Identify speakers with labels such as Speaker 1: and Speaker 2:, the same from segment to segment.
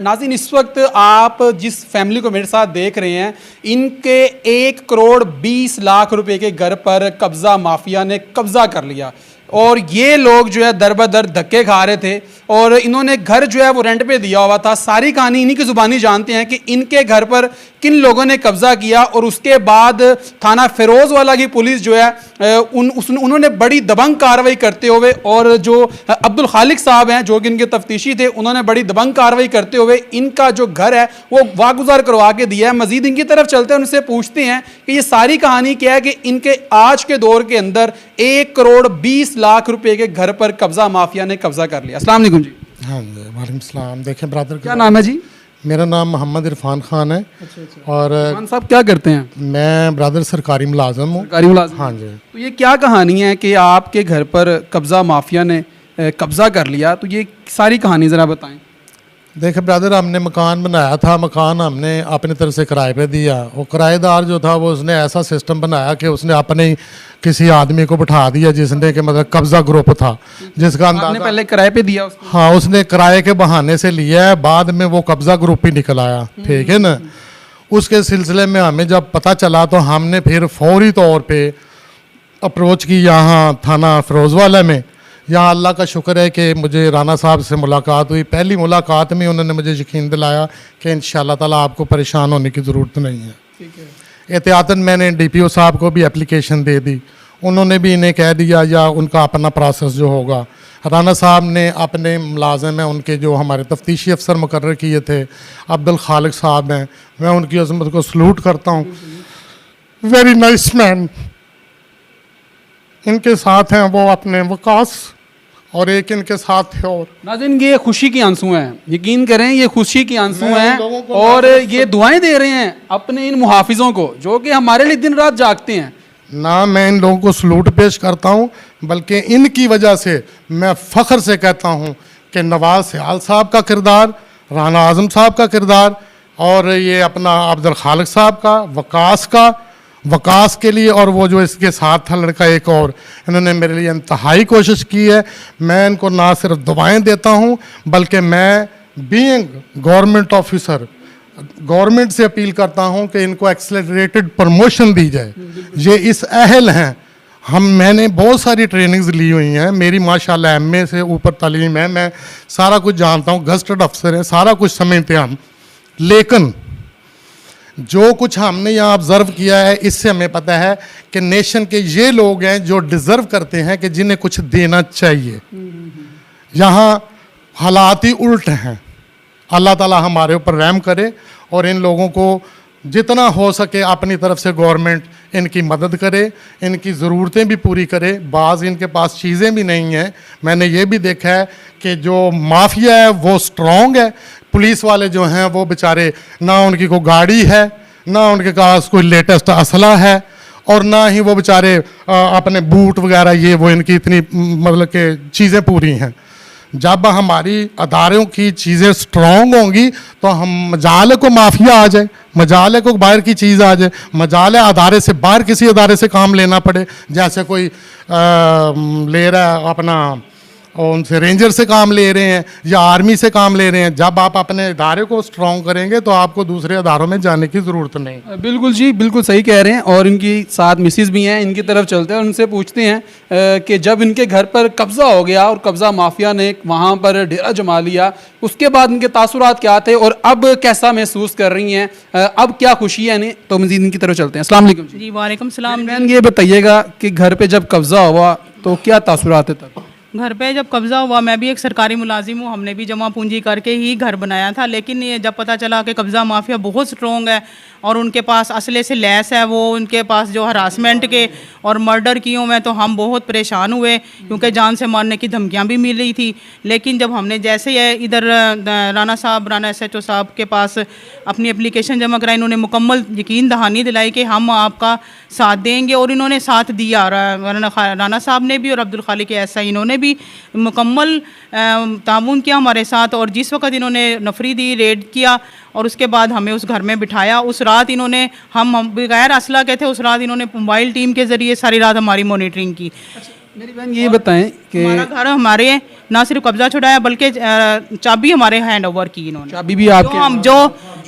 Speaker 1: नाज़रीन, इस वक्त आप जिस फैमिली को मेरे साथ देख रहे हैं, इनके 1,20,00,000 रुपए के घर पर कब्ज़ा माफिया ने कब्ज़ा कर लिया और ये लोग जो है दर बदर धक्के खा रहे थे और इन्होंने घर जो है वो रेंट पे दिया हुआ था। सारी कहानी इन्हीं की ज़ुबानी जानते हैं कि इनके घर पर किन लोगों ने कब्ज़ा किया और उसके बाद थाना फिरोज़वाला की पुलिस जो है उन्होंने बड़ी दबंग कार्रवाई करते हुए और जो अब्दुल खालिक साहब हैं जो कि इनके तफ्तीशी थे, उन्होंने बड़ी दबंग कार्रवाई करते हुए इनका जो घर है वो वागुजार करवा के दिया है। मजीद इनकी तरफ चलते हैं, उनसे पूछते हैं कि ये सारी कहानी क्या है कि इनके आज के दौर के अंदर 1,20,00,000 रुपए के घर पर कब्जा माफिया ने कब्जा कर लिया। अस्सलाम वालेकुम जी।
Speaker 2: हाँ जी, वालेकुम सलाम। देखें ब्रदर,
Speaker 1: क्या नाम है जी?
Speaker 2: मेरा नाम मोहम्मद इरफान खान है।
Speaker 1: अच्छा।
Speaker 2: और
Speaker 1: खान साहब क्या करते हैं?
Speaker 2: मैं ब्रदर सरकारी मुलाजम हूँ।
Speaker 1: सरकारी मुलाजिम?
Speaker 2: हाँ जी।
Speaker 1: तो ये क्या कहानी है कि आपके घर पर कब्जा माफिया ने कब्जा कर लिया, तो ये सारी कहानी ज़रा बताएं।
Speaker 2: देखे ब्रदर, हमने मकान बनाया था, मकान हमने अपनी तरफ से किराए पे दिया। वो किराएदार जो था वो उसने ऐसा सिस्टम बनाया कि उसने अपने ही किसी आदमी को बिठा दिया जिसने कि मतलब कब्जा ग्रुप था, जिसका
Speaker 1: आपने पहले किराए पे दिया उसको?
Speaker 2: हाँ, उसने किराए के बहाने से लिया है, बाद में वो कब्जा ग्रुप ही निकल आया। ठीक है ना। उसके सिलसिले में हमें जब पता चला तो हमने फिर फौरी तौर पे अप्रोच की यहाँ थाना फिरोज़वाला में। यहाँ अल्लाह का शुक्र है कि मुझे राना साहब से मुलाकात हुई। पहली मुलाकात में उन्होंने मुझे यकीन दिलाया कि इंशाअल्लाह ताला आपको परेशान होने की ज़रूरत नहीं है।
Speaker 1: ठीक है।
Speaker 2: एहतियातन मैंने DPO साहब को भी एप्लीकेशन दे दी, उन्होंने भी इन्हें कह दिया या उनका अपना प्रोसेस जो होगा। राना साहब ने अपने मुलाजिम हैं उनके जो हमारे तफ्तीशी अफसर मुकर्रर किए थे, अब्दुल खालिक साहब हैं, मैं उनकी अज़मत को सलूट करता हूँ। Very nice man. इनके साथ हैं वो अपने वकास और एक इनके साथ थे और
Speaker 1: नाज़रीन, ये खुशी के आंसू हैं, यकीन करें ये खुशी के आंसू हैं
Speaker 2: लोगों को
Speaker 1: और ये दुआएं दे रहे हैं अपने इन मुहाफिजों को जो कि हमारे लिए दिन रात जागते हैं।
Speaker 2: ना मैं इन लोगों को सलूट पेश करता हूँ, बल्कि इनकी वजह से मैं फ़ख्र से कहता हूँ कि नवाज सियाल साहब का किरदार, राना आज़म साहब का किरदार और ये अपना अब्दुल खालिक साहब का वकास के लिए और वो जो इसके साथ था लड़का एक और, इन्होंने मेरे लिए इंतहाई कोशिश की है। मैं इनको ना सिर्फ दुआएं देता हूँ बल्कि मैं बीइंग गवर्नमेंट ऑफिसर गवर्नमेंट से अपील करता हूँ कि इनको एक्सेलरेटेड प्रमोशन दी जाए। ये इस अहल हैं। मैंने बहुत सारी ट्रेनिंग्स ली हुई हैं, मेरी माशाल्लाह MA से ऊपर तालीम है, मैं सारा कुछ जानता हूँ, गजटेड अफसर हैं, सारा कुछ समझते हैं हम। लेकिन जो कुछ हमने यहाँ ऑब्ज़र्व किया है इससे हमें पता है कि नेशन के ये लोग हैं जो डिज़र्व करते हैं कि जिन्हें कुछ देना चाहिए। यहाँ हालात ही उल्ट हैं। अल्लाह ताला हमारे ऊपर रहम करे और इन लोगों को जितना हो सके अपनी तरफ से गवर्नमेंट इनकी मदद करे, इनकी ज़रूरतें भी पूरी करे। बाज़ इनके पास चीज़ें भी नहीं हैं। मैंने ये भी देखा है कि जो माफिया है वो स्ट्रॉन्ग है, पुलिस वाले जो हैं वो बेचारे ना उनकी कोई गाड़ी है, ना उनके पास कोई लेटेस्ट असला है और ना ही वो बेचारे अपने बूट वगैरह ये वो इनकी इतनी मतलब कि चीज़ें पूरी हैं। जब हमारी अदारों की चीज़ें स्ट्रॉन्ग होंगी तो हम मजाल को माफिया आ जाए, मजाल को बाहर की चीज़ आ जाए, मजाल अदारे से बाहर किसी अदारे से काम लेना पड़े, जैसे कोई ले रहा है अपना और उनसे रेंजर से काम ले रहे हैं या आर्मी से काम ले रहे हैं। जब आप अपने इदारे को स्ट्रॉन्ग करेंगे तो आपको दूसरे इदारों में जाने की ज़रूरत नहीं।
Speaker 1: बिल्कुल जी, बिल्कुल सही कह रहे हैं। और इनकी साथ मिसिस भी हैं, इनकी तरफ चलते हैं, उनसे पूछते हैं कि जब इनके घर पर कब्ज़ा हो गया और कब्ज़ा माफिया ने वहाँ पर डेरा जमा लिया, उसके बाद इनके तासुरात क्या थे और अब कैसा महसूस कर रही हैं, अब क्या खुशी है इन्हें, तो मज़ीद इनकी तरफ चलते हैं। अस्सलाम वालेकुम
Speaker 3: जी। वालेकुम सलाम।
Speaker 1: मैन, ये बताइएगा कि घर पर जब कब्ज़ा हुआ तो क्या तासुरात है तब?
Speaker 3: घर पे जब कब्ज़ा हुआ, मैं भी एक सरकारी मुलाजिम हूँ, हमने भी जमा पूंजी करके ही घर बनाया था। लेकिन ये जब पता चला कि कब्ज़ा माफिया बहुत स्ट्रॉन्ग है और उनके पास असले से लैस है, वो उनके पास जो हरासमेंट के और मर्डर की हुए हैं, तो हम बहुत परेशान हुए क्योंकि जान से मारने की धमकियाँ भी मिल रही थी। लेकिन जब हमने जैसे ये इधर राना SHO साहब के पास अपनी एप्लीकेशन जमा कराई, इन्होंने मुकम्मल यकीन दहानी दिलाई कि हम आपका साथ देंगे और इन्होंने साथ दिया। राना साहब ने भी और अब्दुल खालिक SI इन्होंने भी मुकम्मल ताउन किया हमारे साथ। और जिस वक्त इन्होंने नफरी दी, रेड किया और उसके बाद हमें उस घर में बिठाया, उस रात इन्होंने हम बगैर असला के थे, उस रात इन्होंने मोबाइल टीम के ज़रिए सारी रात हमारी मॉनिटरिंग की।
Speaker 1: मेरी बहन ये बताएं कि
Speaker 3: हमारा घर हमारे ना सिर्फ कब्जा छुड़ाया बल्कि चाबी हमारे हैंड ओवर की इन्होंने।
Speaker 1: चाबी भी
Speaker 3: जो
Speaker 1: आपके
Speaker 3: हम जो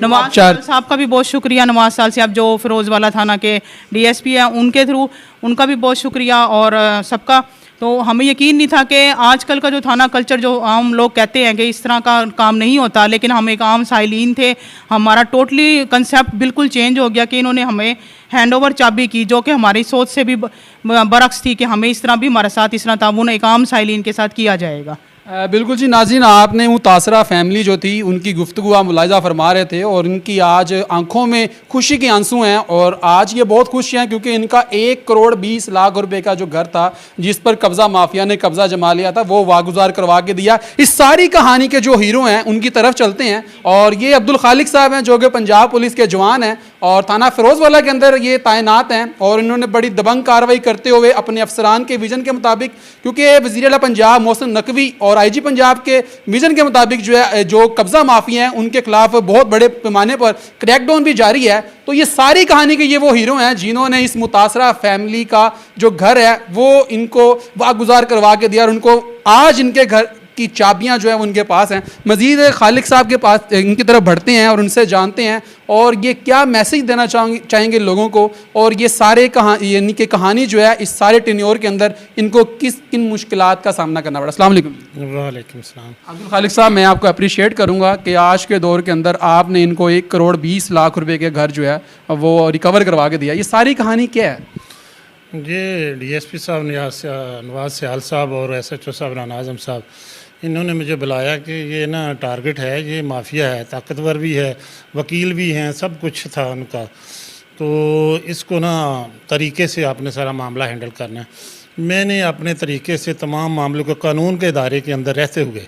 Speaker 3: नवाज साहब का भी बहुत शुक्रिया, नवाज साहब जो फिरोज वाला थाना के डीएसपी हैं उनके थ्रू उनका भी बहुत शुक्रिया और सबका। तो हमें यकीन नहीं था कि आजकल का जो थाना कल्चर जो आम लोग कहते हैं कि इस तरह का काम नहीं होता, लेकिन हम एक आम साइलिन थे, हमारा टोटली कंसेप्ट बिल्कुल चेंज हो गया कि इन्होंने हमें हैंडओवर चाबी की, जो कि हमारी सोच से भी बरक्स थी कि हमें इस तरह भी हमारे साथ इस तरह ताउन एक आम साइलिन के साथ किया जाएगा।
Speaker 1: बिल्कुल जी नाज़रीन, आपने मुतासरा फैमिली जो थी उनकी गुफ्तगू आप मुलाहिज़ा फरमा रहे थे और इनकी आज आंखों में खुशी के आंसू हैं और आज ये बहुत खुश हैं क्योंकि इनका 1 करोड़ 20 लाख रुपए का जो घर था जिस पर कब्ज़ा माफिया ने कब्ज़ा जमा लिया था वो वागुजार करवा के दिया। इस सारी कहानी के जो हीरो हैं उनकी तरफ चलते हैं और ये अब्दुल खालिक साहब हैं जो कि पंजाब पुलिस के जवान हैं और थाना फिरोजवाला के अंदर ये तैनात हैं और इन्होंने बड़ी दबंग कार्रवाई करते हुए अपने अफसरान के विजन के मुताबिक, क्योंकि वज़ीर आला पंजाब मोहसिन नकवी और आईजी पंजाब के विजन के मुताबिक जो है जो कब्जा माफिया हैं उनके खिलाफ बहुत बड़े पैमाने पर क्रैकडाउन भी जारी है। तो ये सारी कहानी के ये वो हीरो हैं जिन्होंने इस मुतासरा फैमिली का जो घर है वो इनको वागुजार करवा के दिया और उनको आज इनके घर की चाबियां जो है उनके पास हैं। मजीद खालिक साहब के पास इनकी तरफ बढ़ते हैं और उनसे जानते हैं और ये क्या मैसेज देना चाहेंगे लोगों को और ये सारे यानी कि कहानी जो है इस सारे टेन्योर के अंदर इनको किन मुश्किलात का सामना करना पड़ा। अस्सलाम वालेकुम।
Speaker 2: वालेकुम सलाम।
Speaker 1: अब्दुल खालिक साहब, मैं आपको अप्रिशिएट करूंगा कि आज के दौर के अंदर आपने इनको 1 करोड़ 20 लाख रुपए के घर जो है वो रिकवर करवा के दिया। ये सारी कहानी क्या है?
Speaker 2: ये डीएसपी साहब नवाज सयाल साहब और एसएचओ साहब राना आज़म साहब, इन्होंने मुझे बुलाया कि ये ना टारगेट है, ये माफिया है, ताकतवर भी है, वकील भी हैं, सब कुछ था उनका, तो इसको ना तरीके से आपने सारा मामला हैंडल करना है। मैंने अपने तरीके से तमाम मामलों को कानून के दायरे के अंदर रहते हुए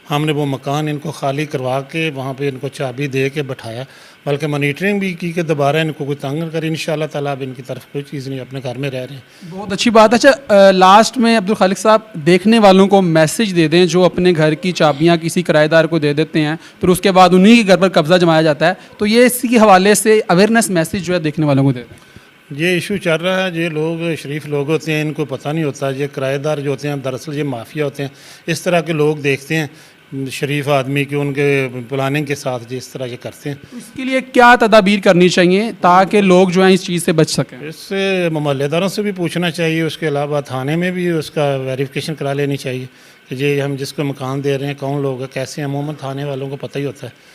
Speaker 2: हमने वो मकान इनको खाली करवा के वहाँ पे इनको चाबी दे के बैठाया, बल्कि मॉनिटरिंग भी की कि दोबारा इनको कोई तंग कर, इंशाल्लाह ताला अब इनकी तरफ कोई चीज़ नहीं, अपने घर में रह रहे हैं।
Speaker 1: बहुत अच्छी बात है। अच्छा, लास्ट में अब्दुल खालिक साहब देखने वालों को मैसेज दे दें जो अपने घर की चाबियाँ किसी किराएदार को दे देते हैं फिर उसके बाद उन्हीं के घर पर कब्जा जमाया जाता है, तो ये इसी हवाले से अवेयरनेस मैसेज जो है देखने वालों को दे दें।
Speaker 2: ये इशू चल रहा है, ये लोग शरीफ लोग होते हैं, इनको पता नहीं होता, ये किराएदार जो होते हैं दरअसल ये माफिया होते हैं। इस तरह के लोग देखते हैं शरीफ आदमी की, उनके प्लानिंग के साथ जिस तरह ये करते हैं।
Speaker 1: इसके लिए क्या तदाबीर करनी चाहिए ताकि लोग जो हैं इस चीज़ से बच सकें?
Speaker 2: इससे मोहल्लेदारों से भी पूछना चाहिए, उसके अलावा थाने में भी उसका वेरिफिकेशन करा लेनी चाहिए कि ये हम जिसको मकान दे रहे हैं कौन लोग हैं, कैसे हैं। अमूमन थाने वालों को पता ही होता है।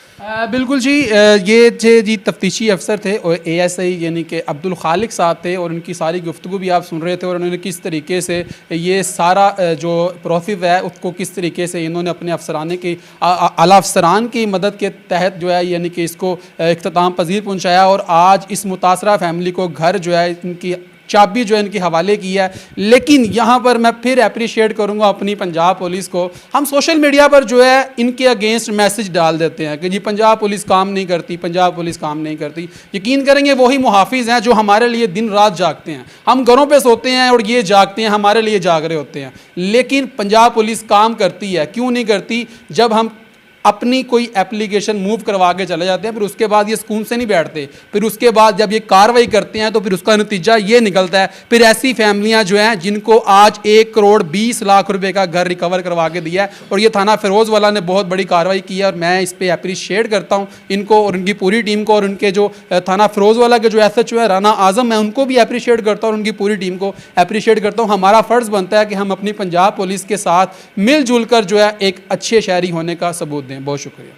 Speaker 1: बिल्कुल जी, ये जी तफ्तीशी अफसर थे और एएसआई यानी कि अब्दुल खालिक साहब थे और उनकी सारी गुफ्तगू भी आप सुन रहे थे और उन्होंने किस तरीके से ये सारा जो प्रोसेस है उसको किस तरीके से इन्होंने अपने अफसराने की आला अफसरान की मदद के तहत जो है यानी कि इसको इख्तिताम पजीर पहुँचाया और आज इस मुतासरा फैमिली को घर जो है इनकी चाबी जो है इनके हवाले की है। लेकिन यहाँ पर मैं फिर अप्रिशिएट करूँगा अपनी पंजाब पुलिस को। हम सोशल मीडिया पर जो है इनके अगेंस्ट मैसेज डाल देते हैं कि जी पंजाब पुलिस काम नहीं करती, पंजाब पुलिस काम नहीं करती। यकीन करेंगे वही मुहाफिज हैं जो हमारे लिए दिन रात जागते हैं। हम घरों पे सोते हैं और ये जागते हैं, हमारे लिए जाग रहे होते हैं। लेकिन पंजाब पुलिस काम करती है, क्यों नहीं करती? जब हम अपनी कोई एप्लीकेशन मूव करवा के चले जाते हैं फिर उसके बाद ये सुकून से नहीं बैठते, फिर उसके बाद जब ये कार्रवाई करते हैं तो फिर उसका नतीजा ये निकलता है। फिर ऐसी फैमिलियां जो हैं जिनको आज 1 करोड़ 20 लाख रुपए का घर रिकवर करवा के दिया है और ये थाना फिरोजवाला ने बहुत बड़ी कार्रवाई की है और मैं इस पर अप्रिशिएट करता हूँ इनको और उनकी पूरी टीम को और उनके जो थाना फिरोजवाला के जो एसएचओ है राना आज़म है उनको भी अप्रिशिएट करता हूँ और उनकी पूरी टीम को अप्रिशिएट करता हूँ। हमारा फ़र्ज़ बनता है कि हम अपनी पंजाब पुलिस के साथ मिलजुल कर जो है एक अच्छे शहरी होने का सबूत दें। बहुत शुक्रिया।